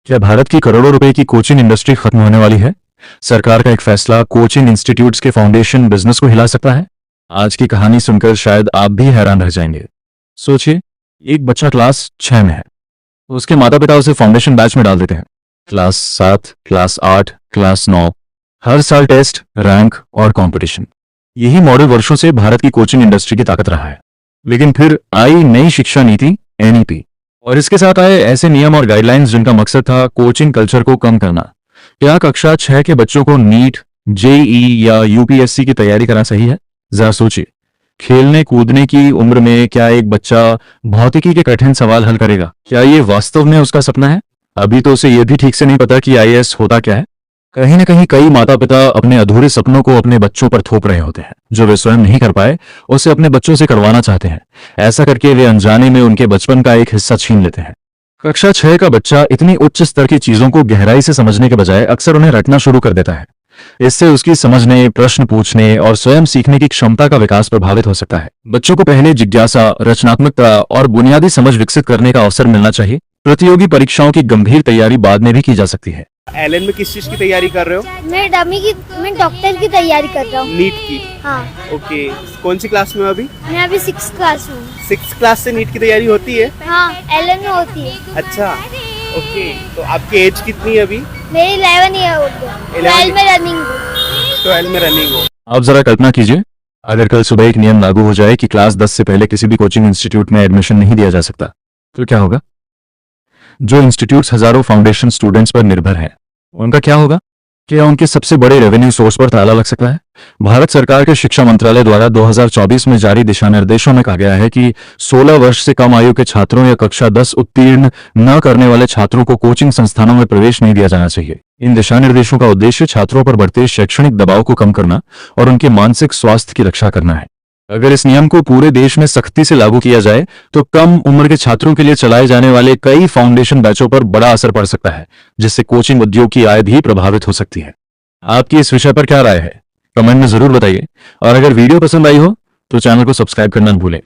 क्या भारत की करोड़ों रुपए की कोचिंग इंडस्ट्री खत्म होने वाली है? सरकार का एक फैसला कोचिंग इंस्टीट्यूट्स के फाउंडेशन बिजनेस को हिला सकता है। आज की कहानी सुनकर शायद आप भी हैरान रह जाएंगे। सोचिए, एक बच्चा क्लास 6 में है, उसके माता पिता उसे फाउंडेशन बैच में डाल देते हैं। क्लास 7, क्लास 8, क्लास 9, हर साल टेस्ट, रैंक और कंपटीशन। यही मॉडल वर्षों से भारत की कोचिंग इंडस्ट्री की ताकत रहा है। लेकिन फिर आई नई शिक्षा नीति एनईपी, और इसके साथ आए ऐसे नियम और गाइडलाइंस जिनका मकसद था कोचिंग कल्चर को कम करना। क्या कक्षा 6 के बच्चों को नीट, जेईई या यूपीएससी की तैयारी करना सही है? जरा सोचिए, खेलने कूदने की उम्र में क्या एक बच्चा भौतिकी के कठिन सवाल हल करेगा? क्या ये वास्तव में उसका सपना है? अभी तो उसे यह भी ठीक से नहीं पता कि आईएएस होता क्या है। कहीं ना कहीं कई माता पिता अपने अधूरे सपनों को अपने बच्चों पर थोप रहे होते हैं। जो वे स्वयं नहीं कर पाए, उसे अपने बच्चों से करवाना चाहते हैं। ऐसा करके वे अनजाने में उनके बचपन का एक हिस्सा छीन लेते हैं। कक्षा 6 का बच्चा इतनी उच्च स्तर की चीजों को गहराई से समझने के बजाय अक्सर उन्हें रटना शुरू कर देता है। इससे उसकी समझने, प्रश्न पूछने और स्वयं सीखने की क्षमता का विकास प्रभावित हो सकता है। बच्चों को पहले जिज्ञासा, रचनात्मकता और बुनियादी समझ विकसित करने का अवसर मिलना चाहिए। प्रतियोगी परीक्षाओं की गंभीर तैयारी बाद में भी की जा सकती है। एलएन में किस चीज की तैयारी कर रहे हो? मैं डॉक्टर की तैयारी कर रहा हूँ। नीट की? हाँ। ओके, कौन सी क्लास में हो अभी? मैं अभी 6th क्लास में हूँ। 6th क्लास से नीट की तैयारी होती है? हाँ, एलएन में होती है। अच्छा, ओके। तो आपकी एज कितनी है अभी? मेरी 11 ईयर हो गई। 12 में रनिंग हूँ। 12 में रनिंग हो। आप जरा कल्पना कीजिए, अगर कल सुबह एक नियम लागू हो जाए कि क्लास 10 से पहले किसी भी कोचिंग इंस्टीट्यूट में एडमिशन नहीं दिया जा सकता, तो क्या होगा? जो इंस्टीट्यूट्स हजारों फाउंडेशन स्टूडेंट्स पर निर्भर हैं, उनका क्या होगा? क्या उनके सबसे बड़े रेवेन्यू सोर्स पर ताला लग सकता है? भारत सरकार के शिक्षा मंत्रालय द्वारा 2024 में जारी दिशा निर्देशों में कहा गया है कि 16 वर्ष से कम आयु के छात्रों या कक्षा 10 उत्तीर्ण न करने वाले छात्रों को कोचिंग संस्थानों में प्रवेश नहीं दिया जाना चाहिए। इन दिशा निर्देशों का उद्देश्य छात्रों पर बढ़ते शैक्षणिक दबाव को कम करना और उनके मानसिक स्वास्थ्य की रक्षा करना है। अगर इस नियम को पूरे देश में सख्ती से लागू किया जाए तो कम उम्र के छात्रों के लिए चलाए जाने वाले कई फाउंडेशन बैचों पर बड़ा असर पड़ सकता है, जिससे कोचिंग उद्योग की आय भी प्रभावित हो सकती है। आपकी इस विषय पर क्या राय है? कमेंट में जरूर बताइए, और अगर वीडियो पसंद आई हो तो चैनल को सब्सक्राइब करना न भूलें।